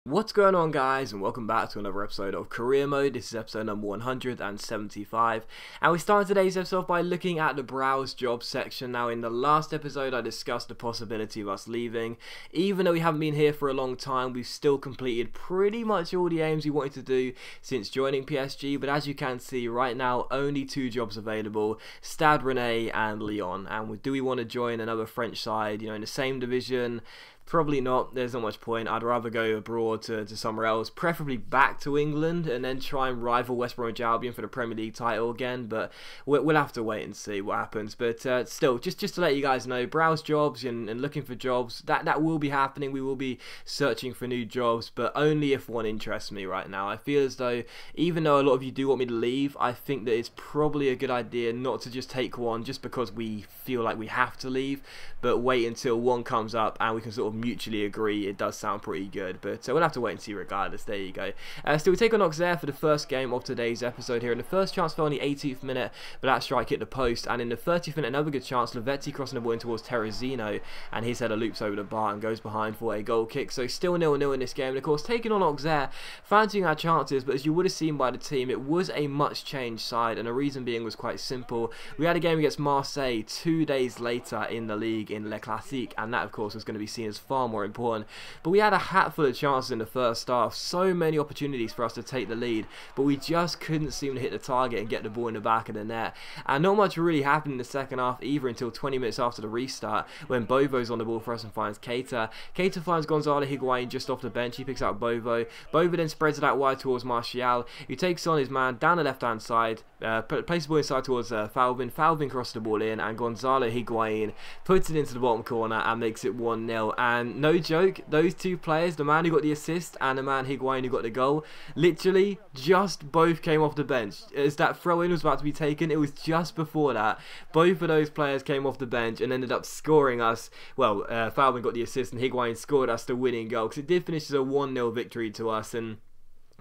What's going on, guys, and welcome back to another episode of Career Mode. This is episode number 175, and we start today's episode by looking at the Browse Jobs section. Now, in the last episode I discussed the possibility of us leaving. Even though we haven't been here for a long time, we've still completed pretty much all the aims we wanted to do since joining PSG, but as you can see right now, only two jobs available: Stade Rennais and Lyon. And do we want to join another French side, in the same division? Probably not. There's not much point. I'd rather go abroad to somewhere else, preferably back to England, and then try and rival West Bromwich Albion for the Premier League title again. But we'll have to wait and see what happens. But still, just to let you guys know, Browse Jobs and looking for jobs, that will be happening. We will be searching for new jobs, but only if one interests me right now. I feel as though, even though a lot of you do want me to leave, I think that it's probably a good idea not to just take one just because we feel like we have to leave, but wait until one comes up and we can sort of mutually agree. It does sound pretty good, but we'll have to wait and see regardless. There you go. Still, we take on Auxerre for the first game of today's episode here, and the first chance fell in the 18th minute, but that strike hit the post, and in the 30th minute, another good chance, Lavetti crossing the ball in towards Terrazino, and his header loops over the bar and goes behind for a goal kick. So still 0-0 in this game, and of course taking on Auxerre, fancying our chances, but as you would have seen by the team, it was a much changed side, and the reason being was quite simple. We had a game against Marseille 2 days later in the league in Le Classique, and that of course was going to be seen as far more important. But we had a hatful of chances in the first half, so many opportunities for us to take the lead, but we just couldn't seem to hit the target and get the ball in the back of the net. And not much really happened in the second half either until 20 minutes after the restart, when Bovo's on the ball for us and finds Keita. Keita finds Gonzalo Higuain just off the bench. He picks out Bovo. Bovo then spreads it out wide towards Martial, who takes on his man down the left hand side, places the ball inside towards Falvin. Falvin crosses the ball in, and Gonzalo Higuain puts it into the bottom corner and makes it 1-0. And no joke, those two players, the man who got the assist and the man Higuain who got the goal, literally just both came off the bench. As that throw-in was about to be taken, it was just before that. Both of those players came off the bench and ended up scoring us. Well, Falvin got the assist and Higuain scored us the winning goal, because it did finish as a 1-0 victory to us. And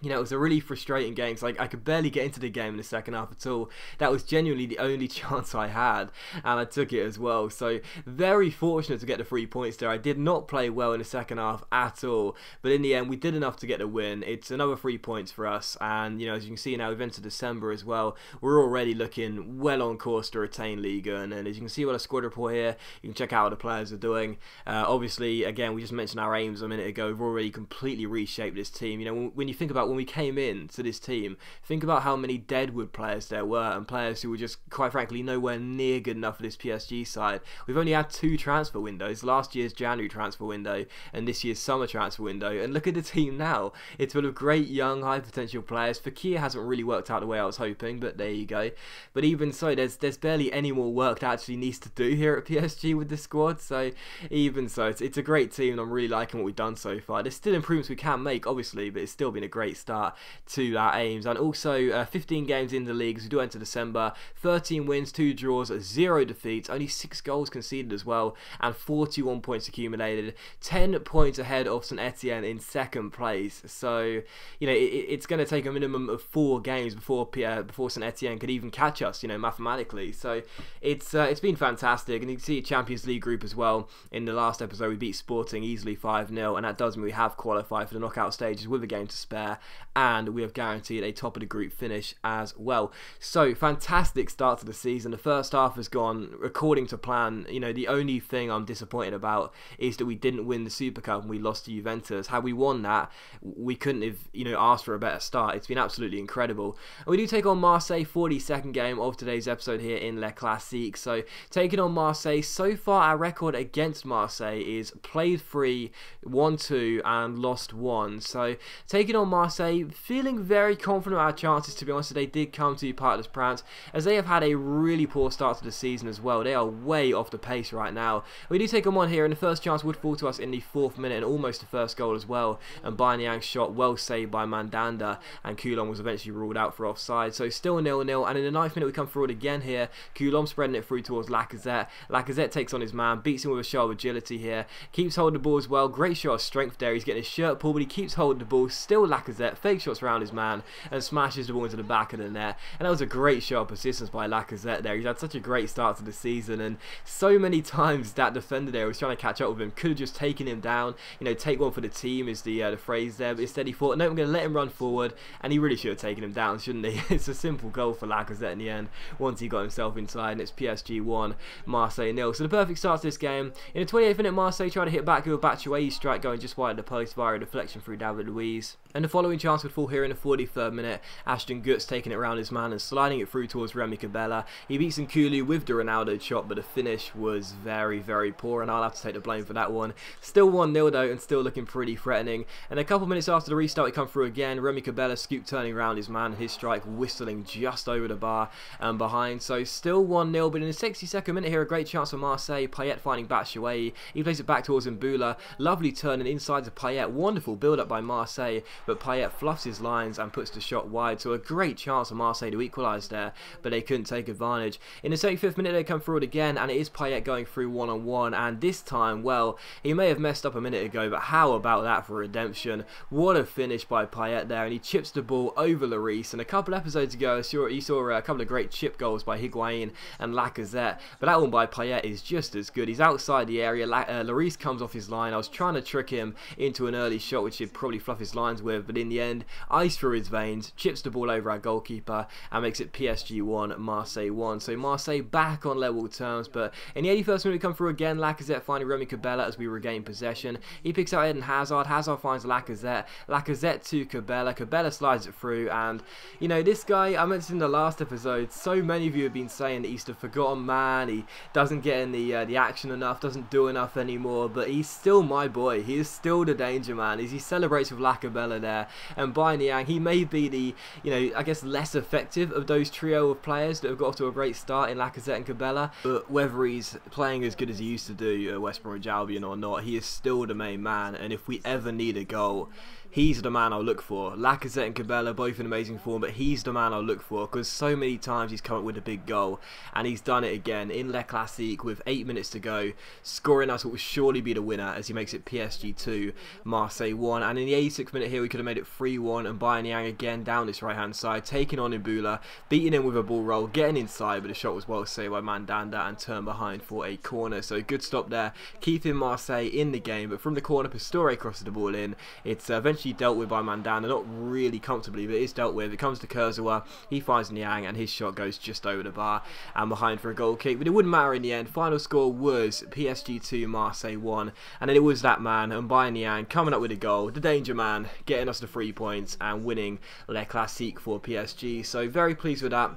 it was a really frustrating game, so I could barely get into the game in the second half at all. That was genuinely the only chance I had, and I took it as well. So very fortunate to get the 3 points there. I did not play well in the second half at all, but in the end we did enough to get a win. It's another 3 points for us, and as you can see now, we've entered December as well. We're already looking well on course to retain Liga, and as you can see by the squad report here, you can check out how the players are doing. Obviously, again, we just mentioned our aims a minute ago. We've already completely reshaped this team. When you think about when we came in to this team, think about how many deadwood players there were, and players who were just, quite frankly, nowhere near good enough for this PSG side. We've only had 2 transfer windows: last year's January transfer window and this year's summer transfer window, and look at the team now. It's full of great young high potential players. Fakir hasn't really worked out the way I was hoping, but there you go. But even so, there's barely any more work that actually needs to do here at PSG with the squad. So even so, it's a great team, and I'm really liking what we've done so far. There's still improvements we can make, obviously, but it's still been a great start to our aims. And also 15 games in the league as we do enter December, 13 wins, 2 draws, 0 defeats, only 6 goals conceded as well, and 41 points accumulated, 10 points ahead of St Etienne in second place. So it's going to take a minimum of 4 games before St Etienne could even catch us, mathematically. So it's been fantastic. And you can see Champions League group as well. In the last episode we beat Sporting easily 5-0, and that does mean we have qualified for the knockout stages with a game to spare, and we have guaranteed a top of the group finish as well. So fantastic start to the season. The first half has gone according to plan. The only thing I'm disappointed about is that we didn't win the Super Cup and we lost to Juventus. Had we won that, we couldn't have asked for a better start. It's been absolutely incredible. And we do take on Marseille for the second game of today's episode here in Le Classique. So taking on Marseille, so far our record against Marseille is played 3, 1-2 and lost 1. So taking on Marseille, feeling very confident of our chances, to be honest. They did come to Parc des Princes, as they have had a really poor start to the season as well. They are way off the pace right now. We do take them on here, and the first chance would fall to us in the 4th minute, and almost the first goal as well. And Bayern's shot well saved by Mandanda, and Coulomb was eventually ruled out for offside. So still 0-0, and in the 9th minute we come forward again here. Coulomb spreading it through towards Lacazette. Lacazette takes on his man, beats him with a show of agility here, keeps holding the ball as well. Great show of strength there. He's getting his shirt pulled, but he keeps holding the ball. Still Lacazette Lacazette, fake shots around his man and smashes the ball into the back of the net. And that was a great show of persistence by Lacazette there. He's had such a great start to the season, and so many times that defender there was trying to catch up with him, could have just taken him down, you know, take one for the team is the phrase there, but instead he thought, no, I'm going to let him run forward, and he really should have taken him down, shouldn't he? It's a simple goal for Lacazette in the end once he got himself inside, and it's PSG 1, Marseille 0. So the perfect start to this game. In the 28th minute, Marseille tried to hit back with a Batshuayi strike going just wide of the post via a deflection through David Luiz. And the following chance would fall here in the 43rd minute. Ashton Gut's taking it around his man and sliding it through towards Remy Cabella. He beats Nkulu with the Ronaldo shot, but the finish was very, very poor, and I'll have to take the blame for that one. Still 1-0 though, and still looking pretty threatening. And a couple minutes after the restart, we come through again. Remy Cabella scoop turning around his man, his strike whistling just over the bar and behind. So still 1-0, but in the 62nd minute here, a great chance for Marseille. Payet finding Batshuayi. He plays it back towards Mbula. Lovely turn and inside to Payet. Wonderful build up by Marseille, but Payet fluffs his lines and puts the shot wide. So a great chance for Marseille to equalise there, but they couldn't take advantage. In the 75th minute, they come through it again, and it is Payet going through one-on-one, and this time, well, he may have messed up a minute ago, but how about that for redemption? What a finish by Payet there, and he chips the ball over Lloris. And a couple episodes ago, you saw a couple of great chip goals by Higuain and Lacazette, but that one by Payet is just as good. He's outside the area, Lloris comes off his line. I was trying to trick him into an early shot, which he'd probably fluff his lines with, but in the end, ice through his veins, chips the ball over our goalkeeper, and makes it PSG 1, Marseille 1. So Marseille back on level terms, but in the 81st minute we come through again. Lacazette finding Remy Cabella as we regain possession. He picks out Eden Hazard. Hazard finds Lacazette. Lacazette to Cabella. Cabella slides it through, and you know, this guy, I mentioned in the last episode, so many of you have been saying that he's the forgotten man. He doesn't get in the action enough, doesn't do enough anymore, but he's still my boy. He is still the danger man as he celebrates with Lacabella there. And by Niang, he may be the, you know, I guess less effective of those trio of players that have got off to a great start in Lacazette and Cabella, but whether he's playing as good as he used to do at West Bromwich Albion or not, he is still the main man, and if we ever need a goal, he's the man I'll look for. Lacazette and Cabella both in amazing form, but he's the man I'll look for because so many times he's come up with a big goal, and he's done it again in Le Classique with 8 minutes to go, scoring us what will surely be the winner as he makes it PSG 2, Marseille 1. And in the 86th minute here, we could have made it 3-1, and Bayern Niang again down this right hand side, taking on Mbula, beating him with a ball roll, getting inside, but the shot was well saved by Mandanda and turned behind for a corner. So good stop there, keeping Marseille in the game, but from the corner, Pastore crosses the ball in. It's eventually dealt with by Mandanda, not really comfortably, but it is dealt with. It comes to Kurzawa, he finds Niang, and his shot goes just over the bar and behind for a goal kick, but it wouldn't matter in the end. Final score was PSG 2, Marseille 1, and then it was that man, and by Niang, coming up with a goal, the danger man, getting us the 3 points and winning Le Classique for PSG. So very pleased with that.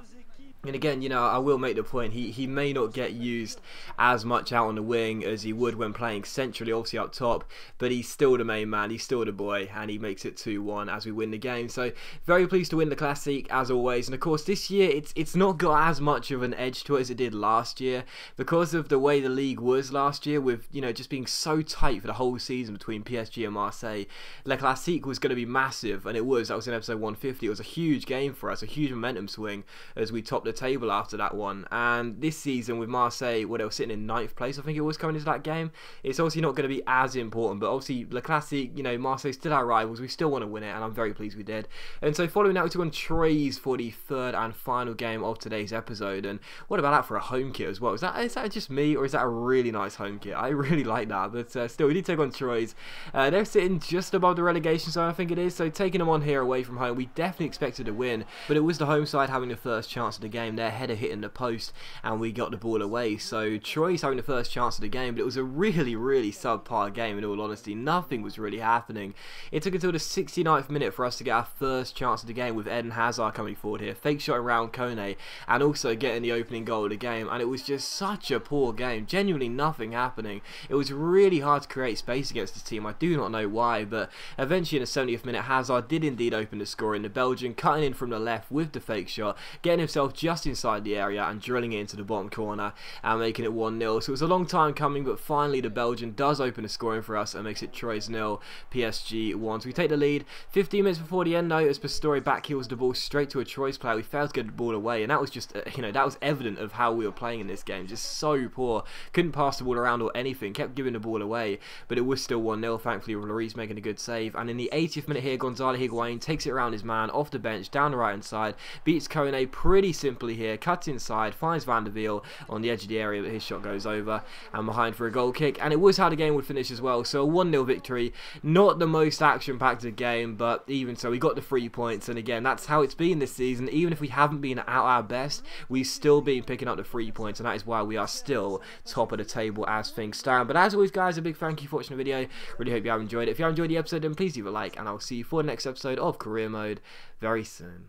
And again, you know, I will make the point, he may not get used as much out on the wing as he would when playing centrally, obviously up top, but he's still the main man, he's still the boy, and he makes it 2-1 as we win the game. So very pleased to win the Classique as always. And of course this year it's not got as much of an edge to it as it did last year because of the way the league was last year, with, you know, just being so tight for the whole season between PSG and Marseille. Le Classique was going to be massive, and it was. That was in episode 150. It was a huge game for us, a huge momentum swing as we topped the table after that one. And this season with Marseille, well, they were sitting in 9th place, I think it was, coming into that game, it's obviously not going to be as important, but obviously Le Classique, you know, Marseille's still our rivals, we still want to win it, and I'm very pleased we did. And so following that, we took on Troyes for the 3rd and final game of today's episode. And what about that for a home kit as well? Is that just me, or is that a really nice home kit? I really like that, but still, we did take on Troyes. They're sitting just above the relegation zone, I think it is, so taking them on here away from home, we definitely expected to win, but it was the home side having the first chance of the game. Their header hitting the post, and we got the ball away. So Troyes having the first chance of the game, but it was a really subpar game in all honesty. Nothing was really happening. It took until the 69th minute for us to get our first chance of the game with Eden Hazard coming forward here, fake shot around Kone, and also getting the opening goal of the game. And it was just such a poor game, genuinely nothing happening. It was really hard to create space against this team. I do not know why, but eventually in the 70th minute, Hazard did indeed open the score in the Belgian, cutting in from the left with the fake shot, getting himself just just inside the area and drilling it into the bottom corner and making it 1-0. So it was a long time coming, but finally the Belgian does open the scoring for us and makes it Troyes 0, PSG 1. So we take the lead 15 minutes before the end though, as Pastore backheels the ball straight to a Troyes player. We failed to get the ball away, and that was just, that was evident of how we were playing in this game. Just so poor. Couldn't pass the ball around or anything. Kept giving the ball away, but it was still 1-0. Thankfully, Lloris making a good save. And in the 80th minute here, Gonzalo Higuain takes it around his man off the bench down the right hand side, beats Kone pretty simply here, cuts inside, finds Van der Wiel on the edge of the area, but his shot goes over and behind for a goal kick. And it was how the game would finish as well. So a 1-0 victory. Not the most action-packed game, but even so, we got the 3 points. And again, that's how it's been this season. Even if we haven't been at our best, we've still been picking up the 3 points, and that is why we are still top of the table as things stand. But as always, guys, a big thank you for watching the video. Really hope you have enjoyed it. If you have enjoyed the episode, then please leave a like, and I'll see you for the next episode of Career Mode very soon.